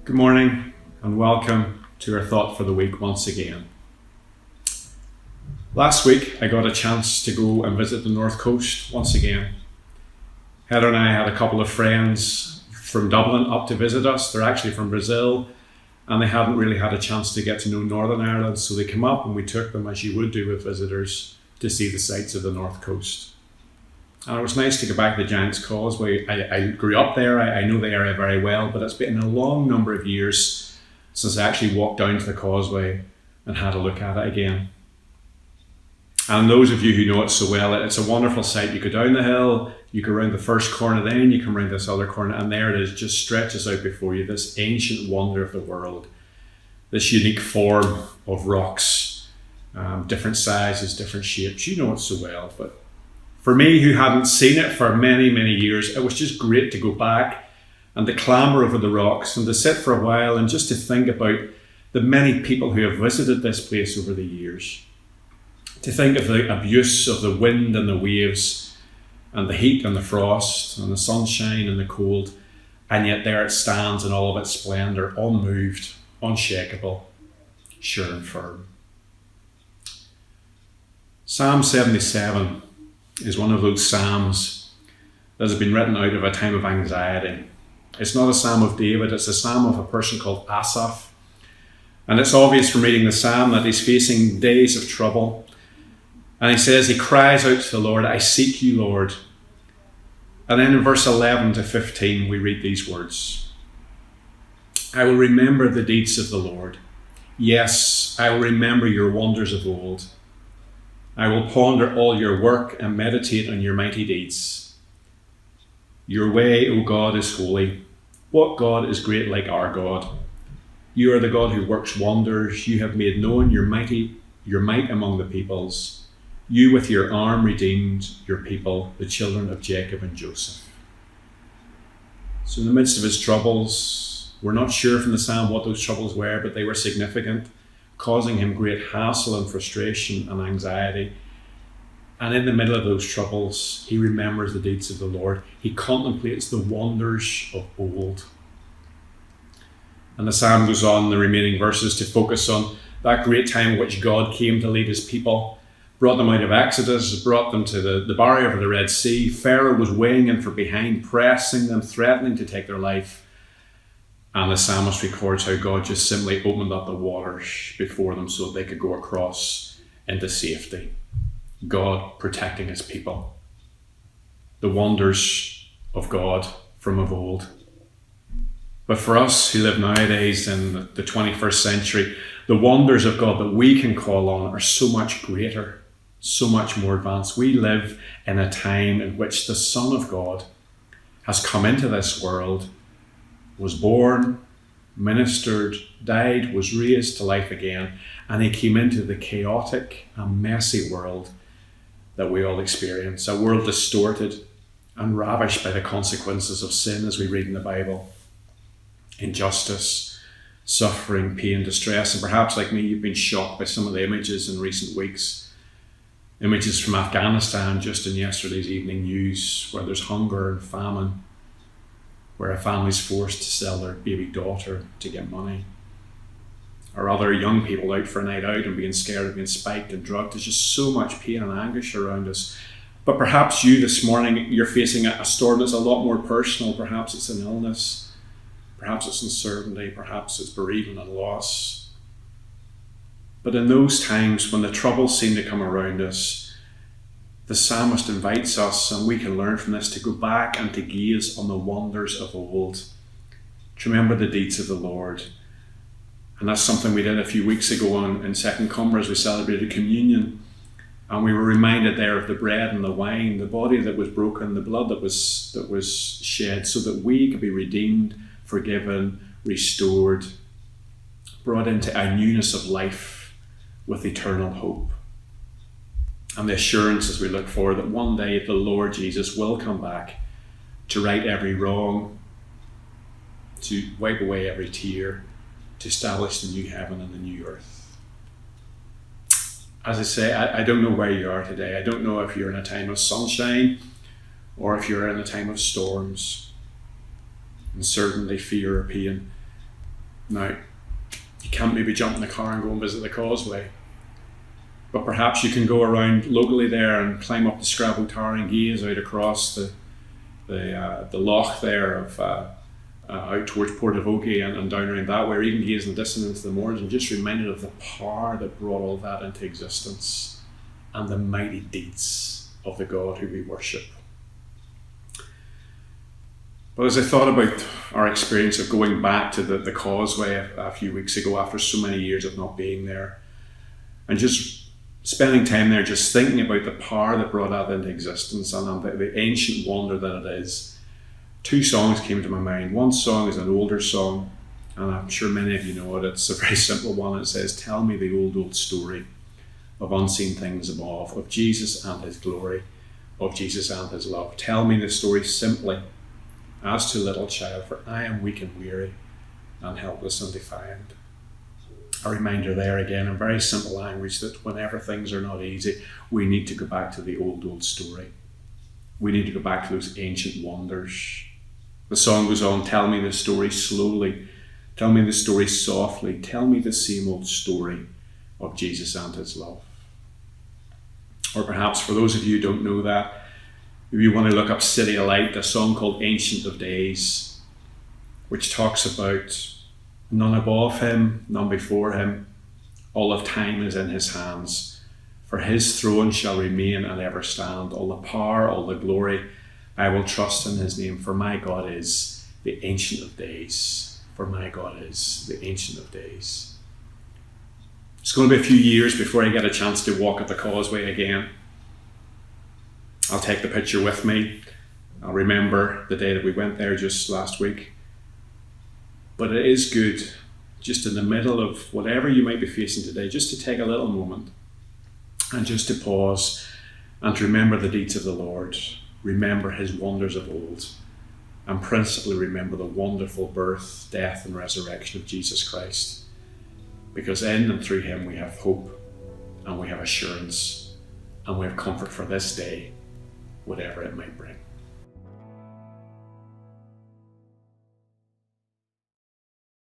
Good morning and welcome to our thought for the week once again. Last week I got a chance to go and visit the North Coast once again. Heather and I had a couple of friends from Dublin up to visit us. They're actually from Brazil and they hadn't really had a chance to get to know Northern Ireland, so they came up and we took them, as you would do with visitors, to see the sights of the North Coast. And it was nice to go back to the Giant's Causeway. I grew up there, I know the area very well, but it's been a long number of years since I actually walked down to the causeway and had a look at it again. And those of you who know it so well, it's a wonderful sight. You go down the hill, you go around the first corner, then you come around this other corner, and there it is, just stretches out before you, this ancient wonder of the world, this unique form of rocks, different sizes, different shapes. You know it so well, but for me, who hadn't seen it for many, many years, it was just great to go back and to clamber over the rocks and to sit for a while and just to think about the many people who have visited this place over the years. To think of the abuse of the wind and the waves and the heat and the frost and the sunshine and the cold, and yet there it stands in all of its splendour, unmoved, unshakable, sure and firm. Psalm 77 is one of those psalms that has been written out of a time of anxiety. It's not a psalm of David, it's a psalm of a person called Asaph. And it's obvious from reading the psalm that he's facing days of trouble. And he says, he cries out to the Lord, "I seek you, Lord." And then in verse 11 to 15, we read these words. "I will remember the deeds of the Lord. Yes, I will remember your wonders of old. I will ponder all your work and meditate on your mighty deeds. Your way, O God, is holy. What God is great like our God? You are the God who works wonders. You have made known your might among the peoples. You with your arm redeemed your people, the children of Jacob and Joseph." So in the midst of his troubles, we're not sure from the psalm what those troubles were, but they were significant, causing him great hassle and frustration and anxiety. And in the middle of those troubles, he remembers the deeds of the Lord. He contemplates the wonders of old. And the psalm goes on in the remaining verses to focus on that great time in which God came to lead his people, brought them out of Exodus, brought them to the barrier of the Red Sea. Pharaoh was weighing in from behind, pressing them, threatening to take their life. And the psalmist records how God just simply opened up the waters before them so they could go across into safety. God protecting his people. The wonders of God from of old. But for us who live nowadays in the 21st century, the wonders of God that we can call on are so much greater, so much more advanced. We live in a time in which the Son of God has come into this world, was born, ministered, died, was raised to life again, and he came into the chaotic and messy world that we all experience, a world distorted and ravished by the consequences of sin, as we read in the Bible. Injustice, suffering, pain, distress, and perhaps like me, you've been shocked by some of the images in recent weeks. Images from Afghanistan just in yesterday's evening news, where there's hunger and famine, where a family's forced to sell their baby daughter to get money. Or other young people out for a night out and being scared of being spiked and drugged. There's just so much pain and anguish around us. But perhaps you this morning, you're facing a storm that's a lot more personal. Perhaps it's an illness. Perhaps it's uncertainty. Perhaps it's bereavement and loss. But in those times when the troubles seem to come around us, the psalmist invites us, and we can learn from this, to go back and to gaze on the wonders of old, to remember the deeds of the Lord. And that's something we did a few weeks ago in Second Cumber as we celebrated communion. And we were reminded there of the bread and the wine, the body that was broken, the blood that was shed, so that we could be redeemed, forgiven, restored, brought into a newness of life with eternal hope. And the assurance as we look forward that one day the Lord Jesus will come back to right every wrong, to wipe away every tear, to establish the new heaven and the new earth. As I say, I don't know where you are today. I don't know if you're in a time of sunshine or if you're in a time of storms, uncertainty, fear, or pain. Now, you can't maybe jump in the car and go and visit the causeway, but perhaps you can go around locally there and climb up the Scrabble Tower and gaze out across the loch there of out towards Porto and down around that way, or even gaze in the distance into the moors and just reminded of the power that brought all that into existence and the mighty deeds of the God who we worship. But as I thought about our experience of going back to the causeway a few weeks ago after so many years of not being there, and just spending time there just thinking about the power that brought that into existence and the ancient wonder that it is, two songs came to my mind. One song is an older song, and I'm sure many of you know it. It's a very simple one. It says, "Tell me the old story of unseen things above, of Jesus and his glory, of Jesus and his love. Tell me the story simply, as to little child, for I am weak and weary, and helpless and defiant." A reminder there again in very simple language that whenever things are not easy, we need to go back to the old story. We need to go back to those ancient wonders. The song goes on, "Tell me the story slowly, tell me the story softly, tell me the same old story of Jesus and his love." Or perhaps for those of you who don't know that, if you want to look up City of Light, a song called Ancient of Days, which talks about none above him, none before him, all of time is in his hands. For his throne shall remain and ever stand. All the power, all the glory, I will trust in his name. For my God is the Ancient of Days. For my God is the Ancient of Days. It's going to be a few years before I get a chance to walk up the causeway again. I'll take the picture with me. I'll remember the day that we went there just last week. But it is good, just in the middle of whatever you might be facing today, just to take a little moment and just to pause and to remember the deeds of the Lord, remember his wonders of old, and principally remember the wonderful birth, death, and resurrection of Jesus Christ. Because in and through him we have hope, and we have assurance, and we have comfort for this day, whatever it might bring.